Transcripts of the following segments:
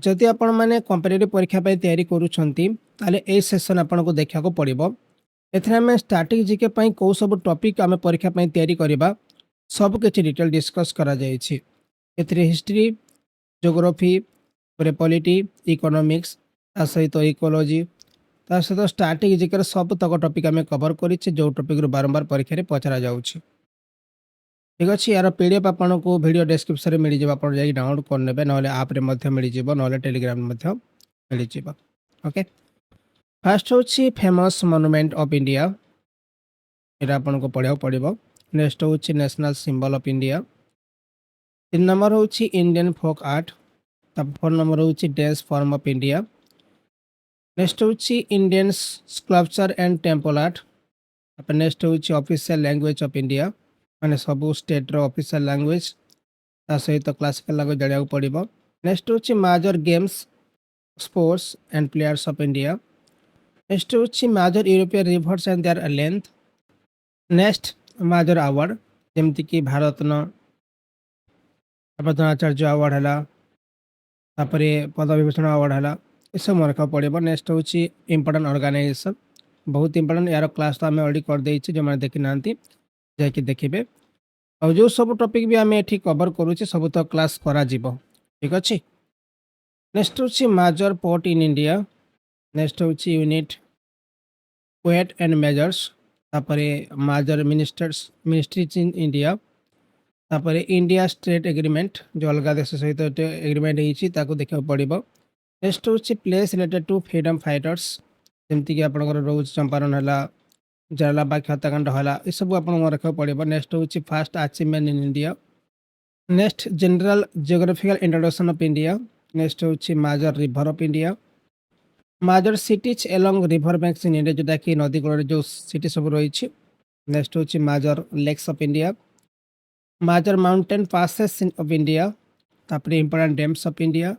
जदि आपण मैंने कॉम्पिटिटिव परीक्षा पे तैयारी करूछंती ताले ए सेशन आपनको देखा को पड़िबो। एथरे हमें स्टैटिक जीके पई को सब टॉपिक आमे परीक्षा पई तैयारी करिबा सब किछि डिटेल डिस्कस करा जाय छी। एथरे हिस्ट्री, ज्योग्राफी, पुरे पॉलिटी, इकोनॉमिक्स, ता सहित इकोलॉजी, ता सहित स्टैटिक जीके सब तक टॉपिक आमे कवर करिछि जो टॉपिक रो बारंबार परीक्षा रे पचरा जाउछि। ठीक अछि यार पीडीएफ आपनको वीडियो डिस्क्रिप्शन रे मिलि जेबा आपण जाई डाउनलोड कर नेबे नहले ऐप रे मध्य मिलि जेबो नहले टेलीग्राम मध्य मिलि जेबो। ओके फर्स्ट होछि फेमस मॉन्यूमेंट ऑफ इंडिया एटा आपनको पढिया पड़िबो। नेक्स्ट होछि national symbol of India. 3 number होछि इंडियन फोक आर्ट। तब 4 नंबर होछि dance form of India. Next होछि Indian sculpture and temple art. अब नेक्स्ट होछि ऑफिशियल लैंग्वेज ऑफ इंडिया माने सब स्टेट रो ऑफिशियल लैंग्वेज ता सहित क्लासिकल लैंग्वेज जानिया पड़िबो। नेक्स्ट होछि major games sports and players of India. Next होछि major European rivers and their length. Next major award जेमति कि भारत रत्न, प्रधानाचार्य अवार्ड हला, तापरे पद्म विभूषण अवार्ड हला, ए सब मन रखा पड़िबो। नेक्स्ट होछि इंपोर्टेंट ऑर्गेनाइजेशन बहुत इंपोर्टेंट यार क्लास तो आमे ऑलरेडी कर देइछि जो माने देखि नांती जाके देखिबे। और जो सब टॉपिक भी आमे एठी कवर करूछि सब तो क्लास करा जिवो। ठीक अछि। नेक्स्ट होछि major port in India. Next होछि यूनिट वेट एंड मेजर्स। तापरे मेजर मिनिस्ट्रीज इन इंडिया। तापरे इंडिया स्टेट एग्रीमेंट जो अलग देश सहित एग्रीमेंट होइछि ताको देखा पड़िबो। नेक्स्ट होछि place related to freedom fighters जेमति कि आपनकर रोज चंपारण हला, जलालाबाग हत्याकांड हला, ए सब आपन मन रखा पड़िबो। नेक्स्ट होछि first achievement in India. Next general geographical introduction of India. Next होछि major river of India. Major cities along river banks in India जोटा कि नदी कूल जो सिटी सब रही। नेक्स्ट होछि major lakes of India. Major mountain passes of India. तापरे important dams of India.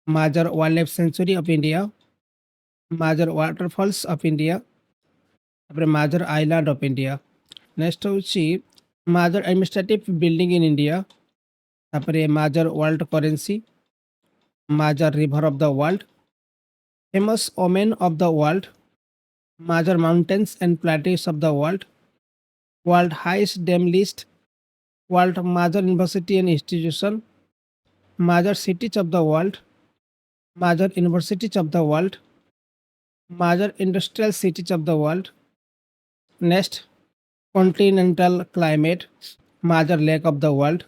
Major wild life sanctuary of India. Major waterfalls of India. तापरे major island of India. Next होछि major administrative building in India. तापरे major world currency. Major river of the world. Famous women of the world. Major mountains and plates of the world. World highest dam list. World major university and institution. Major cities of the world. Major universities of the world. Major industrial cities of the world. Next continental climate. Major lake of the world.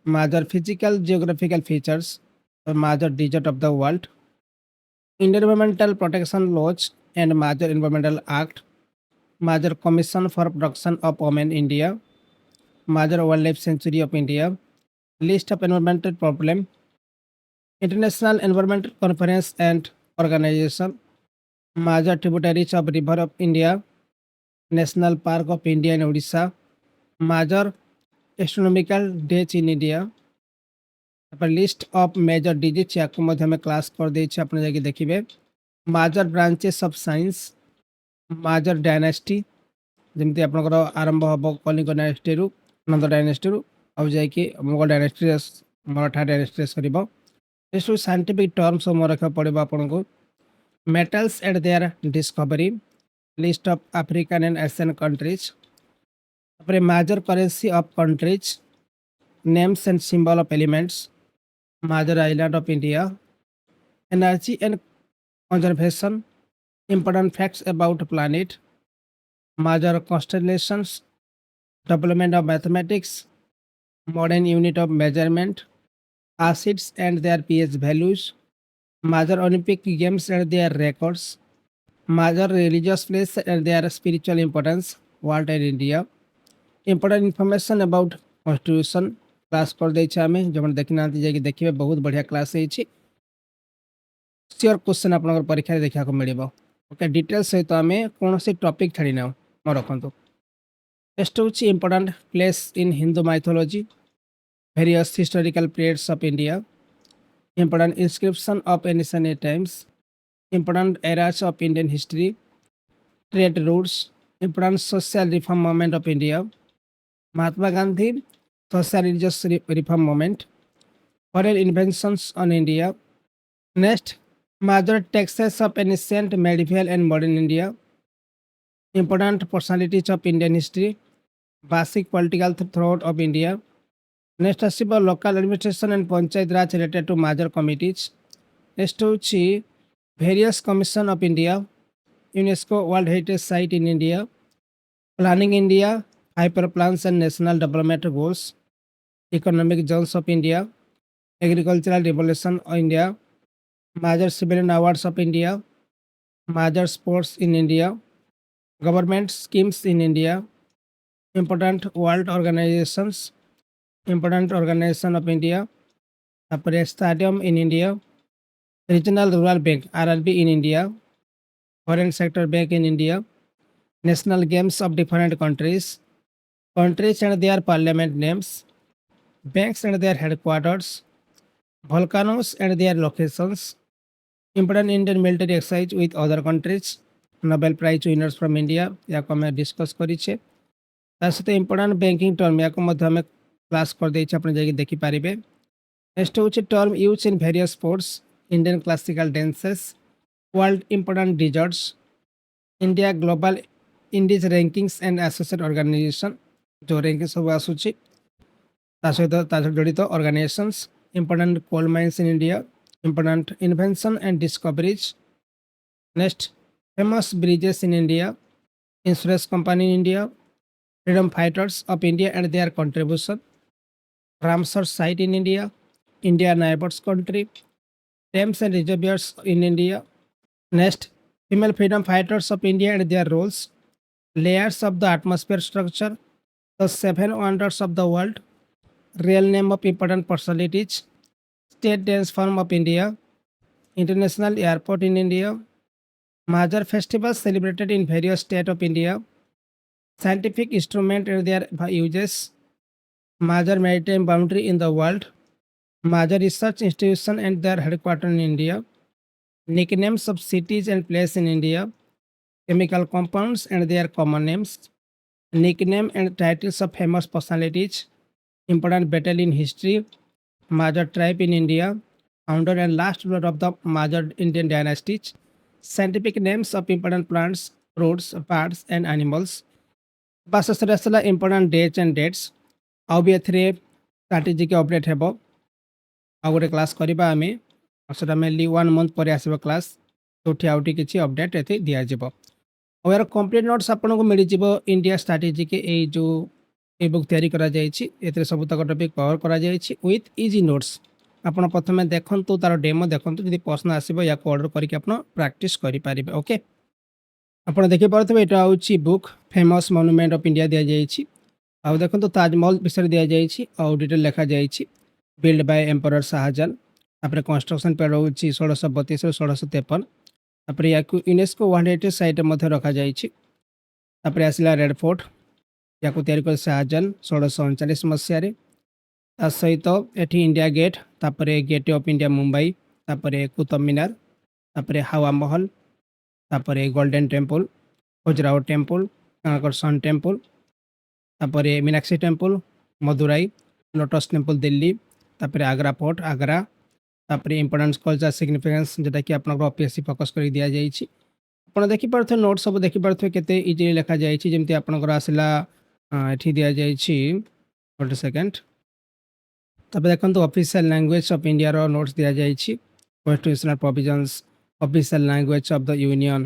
Major physical geographical features और major desert of the world. Environmental protection laws and major environmental act. Major commission for protection of women India. Major wildlife sanctuary of India. List of environmental problem. International environmental conference and organization. Major tributaries of river of India. National park of India and Odisha. Major astronomical dates in India. List of major digit या मध्य में class कर दे अपने जाके देखिए। Major branches of science. Major dynasty जमती आपनकर आरंभ हम कलिंग डायनेस्टी रु नंद डायनेस्टी रु अब जाकि मुगल डायनेस्टी मराठा डायनेस्टी कर साइंटिफिक टर्म्स मन रखा पड़ो आपन को। Metals and their discovery. List of African and Asian countries. Major currency of countries. Names and symbol of elements. Major island of India. Energy and conservation. Important facts about planet. Major constellations. Development of mathematics. Modern unit of measurement. Acids and their pH values. Major Olympic games and their records. Major religious place and their spiritual importance. World and India. Important information about constitution. Class कर दे आम जो देखी ना देखिए बहुत बढ़िया class है। Sure question आप परीक्षा देखा मिल ओके डिटेल्स सहित आम कौन सी टॉपिक छाड़ी ना मन रखु। नेक्स्ट हूँ important place in Hindu mythology. Various historical periods of India. Important inscription of ancient times. Important eras of Indian history. Trade routes. Important social reform movement of India. Mahatma Gandhi social religious reform movement, foreign inventions on India, Next, major texts of ancient, medieval, and modern India. Important personalities of Indian history. Basic political thought of India. Next ଆସିବ local administration and panchayat raj related to major committees. Next ହେଉଛି various commission of India. UNESCO World Heritage Site in India. Planning India, hyper plans and national development goals. Economic zones of India. Agricultural revolution of India. Major civilian awards of India. Major sports in India. Government schemes in India. Important world organizations. Important organization of India. তারপরে stadium in India. Regional Rural Bank RRB in India. Foreign sector bank in India. National games of different countries. Countries and their parliament names. Banks and their headquarters. Volcanoes and their locations. Important Indian military exercise with other countries. Nobel Prize winners from India. याको ଆମେ discuss କରିଛେ ତା ସହିତ important banking term याको ମଧ୍ୟ ଆମେ class କରିଦେଇଛେ ଆପଣ ଯାଇକି ଦେଖିପାରିବେ ନେକ୍ସଟ ହେଉଛି term use in various sports Indian classical dances world important deserts India global indices rankings and associate organisation ଯେଉଁ ର୍ୟାଙ୍କିଂ ସବୁ ଆସୁଛି ତା ସହିତ ଜଡ଼ିତ organisations important coal mines in India important invention and discoveries next famous bridges in India insurance company in India, freedom fighters of India and their contribution, Ramsar site in India, India neighbors country, dams and reservoirs in India. Next, female freedom fighters of India and their roles, layers of the atmosphere structure, the seven wonders of the world, real name of important personalities, state dance form of India, international airport in India, major festivals celebrated in various states of India, scientific instrument and their uses, major maritime boundary in the world, major research institution and their headquarters in India, nicknames of cities and places in India, chemical compounds and their common names, nickname and titles of famous personalities, important battle in history, major tribe in India, founder and last ruler of the major Indian dynasties, scientific names of important plants, fruits, birds and animals. ବାସ୍ ସେଟା ଆସିଲା important dates and dates ଆଉ ବି ଏଥିରେ strategic update ହେବ ଆଉ ଗୋଟେ class କରିବା ଆମେ ସେଟା ମେନଲି 1 ମନ୍ଥ ପରେ ଆସିବ କ୍ଲାସ୍ ଯେଉଁଠି ଆଉ ଟିକେ କିଛି ଅପଡେଟ୍ ଏଠି ଦିଆଯିବ ଆଉ ଏହାର କମ୍ପ୍ଲିଟ୍ ନୋଟ୍ସ ଆପଣଙ୍କୁ ମିଳିଯିବ ଇଣ୍ଡିଆ ଷ୍ଟ୍ରାଟେଜିକ୍ ଏଇ ଯେଉଁ ଏ ବୁକ୍ ତିଆରି କରାଯାଇଛି ଏଥିରେ ସବୁତକ ଟପିକ୍ କଭର କରାଯାଇଛି ୱିଥ୍ ଇଜି ନୋଟ୍ସ ଆପଣ ପ୍ରଥମେ ଦେଖନ୍ତୁ ତାର ଡେମୋ ଦେଖନ୍ତୁ ଯଦି ପ୍ରଶ୍ନ ଆସିବ ୟାକୁ ଅର୍ଡ଼ର କରିକି ଆପଣ ପ୍ରାକ୍ଟିସ୍ କରିପାରିବେ ଓକେ ଆପଣ ଦେଖିପାରୁଥିବେ ଏଇଟା ହେଉଛି book famous monument of India ଦିଆଯାଇଛି ଆଉ ଦେଖନ୍ତୁ ତାଜମହଲ ବିଷୟରେ ଦିଆଯାଇଛି ଆଉ ଡିଟେଲ୍ ଲେଖାଯାଇଛି ବିଲ୍ଡ ବାଇ ଏମ୍ପରର ଶାହାଜାହାନ ତାପରେ କନଷ୍ଟ୍ରକ୍ସନ୍ ପିରିୟଡ଼ ହେଉଛି 1632 ରୁ 1653 ତାପରେ ୟାକୁ ୟୁନେସ୍କୋ ୱାର୍ଲଡ ହେରିଟେଜ୍ ସାଇଟ୍ରେ ମଧ୍ୟ ରଖାଯାଇଛି ତାପରେ ଆସିଲା ରେଡ୍ ଫୋର୍ଟ ୟାକୁ ତିଆରି କରି ଶାହାଜାହାନ 1639 ମସିହାରେ ତା ସହିତ ଏଠି ଇଣ୍ଡିଆ ଗେଟ୍ ତାପରେ ଗେଟ୍ ଅଫ୍ ଇଣ୍ଡିଆ ମୁମ୍ବାଇ ତାପରେ କୁତୁବ ମିନାର ତାପରେ ହାୱା ମହଲ ତାପରେ ଗୋଲ୍ଡେନ୍ ଟେମ୍ପଲ ଖଜୁରାହୋ ଟେମ୍ପଲ କାଙ୍କଡ଼ ସନ୍ ଟେମ୍ପଲ ତାପରେ Meenakshi temple Madurai lotus temple Delhi ତାପରେ ଆଗ୍ରା ଫୋର୍ଟ ଆଗ୍ରା ତାପରେ ଇମ୍ପୋର୍ଟାନ୍ସ କଲଚର ସିଗ୍ନିଫିକାନ୍ସ ଯେଉଁଟାକି ଆପଣଙ୍କର OPSC ଫୋକସ୍ କରି ଦିଆଯାଇଛି ଆପଣ ଦେଖିପାରୁଥିବେ ନୋଟ୍ ସବୁ ଦେଖିପାରୁଥିବେ କେତେ ଇଜିଲି ଲେଖାଯାଇଛି ଯେମିତି ଆପଣଙ୍କର ଆସିଲା ଏଠି ଦିଆଯାଇଛି ଗୋଟେ ସେକେଣ୍ଡ ତାପରେ ଦେଖନ୍ତୁ ଅଫିସିଆଲ ଲାଙ୍ଗୁଏଜ ଅଫ୍ ଇଣ୍ଡିଆର ନୋଟ୍ସ ଦିଆଯାଇଛି constitutional provisions official language of the union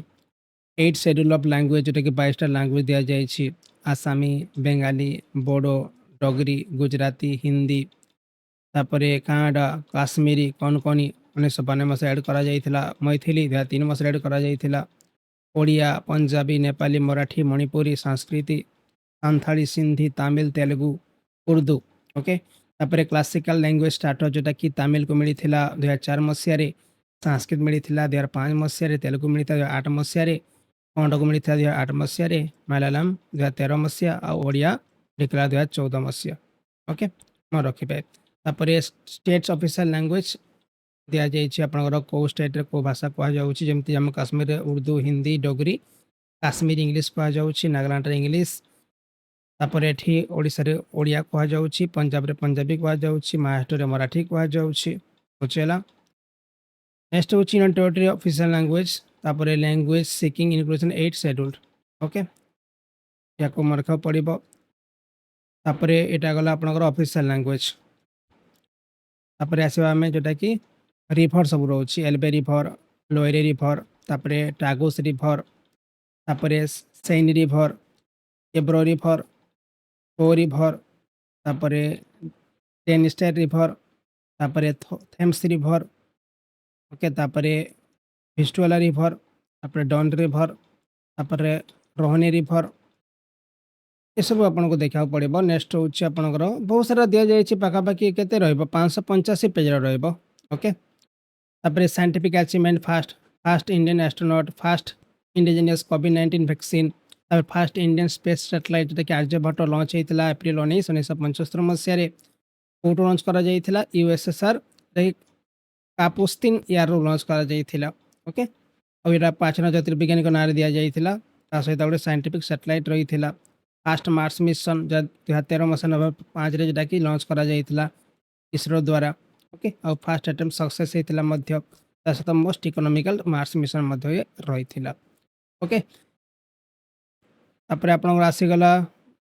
8 schedule of language जोटा कि 22टा लैंग्वेज दिया जाइए आसामी बेंगाली बोडो डोगरी गुजराती हिंदी तापरे कनाडा काश्मीरी कोंकणी 1992 मसीह ऐड करा जाइथिला मैथिली 2003 मसीह ऐड करा जाइथिला ओडिया पंजाबी नेपाली मराठी मणिपुरी संस्कृति सांथाली सिंधी तमिल तेलुगु उर्दू ओके तापरे क्लासिकल लैंग्वेज स्टार्टर जोटा कि तमिल को मिली 2004 मसीह संस्कृत मिली 2005 मसीह तेलुगु मिली 2008 मसीह कन्नड़ को मिली 2008 मसीह मलयालम 2013 मसीहा और ओडिया डिक्लेयर 2014 मसीहा ओके मैं रखिपे तापर स्टेट्स ऑफिशियल लैंग्वेज दि जाइए आपंकर कौ स्टेट कौ भाषा कहुच्छी जमी जम्मू काश्मीर उर्दू हिंदी डोगरी काश्मीर इंग्लीश कहुच्छी नागालैंड इंग्लीश तापर एठी ओडिशा रे ओडिया कहुच्छी पंजाब रे पंजाबी कहुच्छी महाराष्ट्र रे मराठी कहुच्छी बुझेगा नेक्स्ट हूँ यूनियन टेरिटरी ऑफिशियल लैंग्वेज तापर language seeking inclusion 8 scheduled okay या को मन रखा पड़ो तापर यहाँ गला आपंकर ऑफिशियल लैंग्वेज तापर आसवा आम जोटा कि रिभर सब रोचे एल्बे रिभर लोएरे रिभर तापर टागोस रिभर तापर सेन रिभर एब्रो रिभर ओ रिभर तापर टेनिस्टेर रिभर तापर थेम्स रिभर ओके तापर भिस्टुआला रिभर तापर डन रिभर तापर रोहनी रिभर ये सब आपको देखा पड़ो नेक्स्ट हूँ आपंकर बहुत सारा दि जाए पाखापाखि के 585 पेज रोके तापर scientific achievement first Indian astronaut first indigenous कोविड-19 वैक्सीन तापर फास्ट इंडियन स्पेस सैटेलाइट जोटा कि आर्यभट्ट लॉन्च होता एप्रिल 1975 मसीह कौटू लॉन्च कर यूएसएसआर कापुस्तीन यार लॉन्च कर ओके और यहाँ 5 ज्योतिर्विज्ञानी नाँ दि जाता सहित गोटे साइंटिफिक सैटेलाइट रही फास्ट मार्स मिशन 2013 मसीह नवेम्बर 5 जोटा कि लॉन्च कर इसरो द्वारा ओके और फास्ट अटेम्प्ट सक्सेस होता सहित मोस्ट इकोनॉमिकल मार्स मिशन रही ओके तापर आपन आसीगला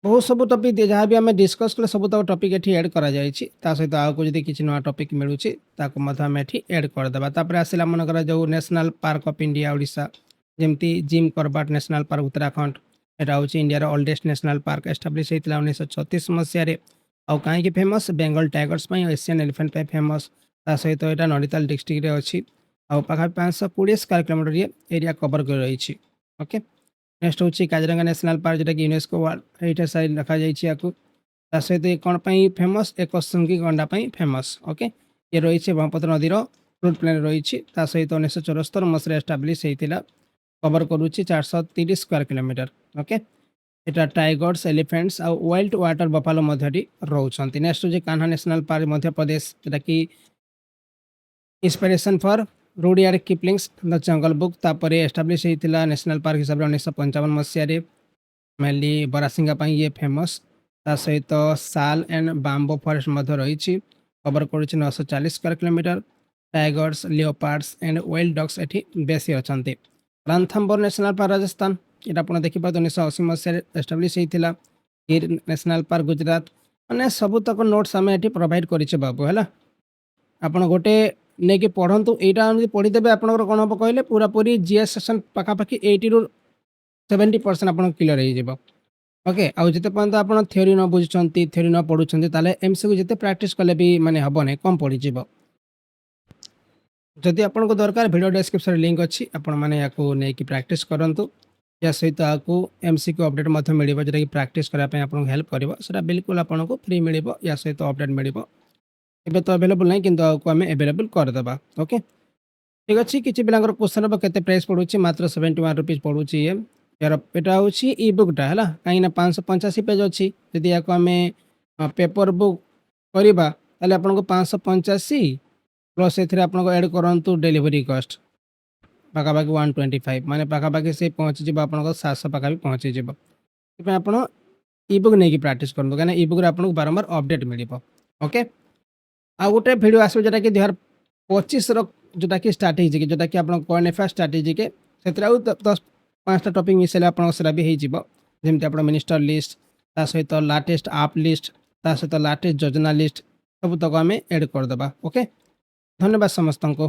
बहुत सब टॉपिक जहाँ भी आम डिस्कस कले सब तक टॉपिक ये ऐड करा सहित आगे जब किसी नुआ टॉपिक मिलूँ आम एड करदे तापर आसला मनकर जो national park of India Odisha जमती जिम करबाट नेशनल पार्क उत्तराखंड यहाँ हूँ India oldest national park establish होता 1936 मसीह आउ कहीं famous Bengal tigers Asian elephant famous सहित यहाँ नैनीताल डिस्ट्रिक्ट रही आखा 520 स्क्वायर किलोमीटर ये एरिया कवर कर रही ओके नेक्स्ट हूँ काजीरंगा नेशनल पार्क जोटा कि यूनेस्को वर्ल्ड हेरिटेज साइट रखा सहित ये कौन फेमस एक शृंगी गंडापाई फेमस ओके ये रही ब्रह्मपुत्र नदीर फ्लूट प्लेन रही सहित 1974 मसीह एस्टाब्लीश होता कवर करुच्ची 430 स्क्वायर किलोमीटर ओके यहाँ टाइगर्स एलिफेंट्स आ वाइल्ड वाटर बफालो रोचंती नेक्स्ट हूँ कान्हा नेशनल पार्क मध्य प्रदेश जोटा कि inspiration for Rudyard Kipling's the jungle book तापर एस्टाब्लीश होता नेशनल पार्क हिसाब से 1955 मसीह मेनली बरासिंगा ये फेमस सहित साल एंड बाम्बो फॉरेस्ट रही कवर कर 940 square kilometre tigers leopards and wild dogs ये बेसी अच्छा रणथंबोर नेशनल पार्क राजस्थान ये आप देखिए 1980 मसीह एस्टाब्लीश होता गिर नेशनल पार्क गुजरात मैंने सबूतक नोट्स आम ये प्रोवाइड कर बाबू है आप गोटे नहीं कि पढ़ु यहाँ पढ़ीदे आप कौन हम कहले पूरा पूरी जीएस सेक्शन पाखापाखि 80 ରୁ 70% आप क्लीयर हो ओके आउ जिते पर्यंत आप थ्योरी न बुझुं थ्योरी न पढ़ुं ताले एमसीक्यू जिते प्रैक्टिस कले भी माने हम ना कम पड़ज जदि आपको दरकार वीडियो डिस्क्रिप्शन लिंक अच्छी आपण मैंने या प्रैक्टिस करूँ या सहित आपको एमसीक्यू अपडेट मिल जोटा कि प्रैक्टिस करने आपको हेल्प कर बिल्कुल आपको फ्री मिल या सहित अपडेट मिल ଏବେ ତ अवेलेबल नहीं किंतु आपको आम अवेलेबल करदेबा ओके ठीक अच्छे किसी पिला क्वेश्चन हम केते प्राइस पड़ुची मात्र 71 रुपीज पड़ुची ये यार एटा होची ई बुकटा है कहीं 585 पेज अच्छी यदि या आम पेपर बुक करवा ताले आपको 585 प्लस आपको ऐड करूँ डिलीवरी कॉस्ट पाखापाखि 125 माने पाखापाखि से पहुँची आप 700 पाखापाखि पहुँची आप ई बुक नहीं प्रैक्टिस करूँ कहीं ई बुक आपको बारंबार अपडेट मिल ओके आ गोटे भिड आस जोटा कि 2025 जोटा कि स्ट्राटेजी जोटा कि आप करेन्ट अफेयर स्ट्राटेजी के 10-5टा टॉपिक मिसले आप भी होमती आप मिनिस्टर लिस्ट ता सहित लाटेस्ट आप लिस्ट ता सहित लाटेस्ट योजना लिस्ट सब तक आम एड करदे ओके धन्यवाद समस्त को।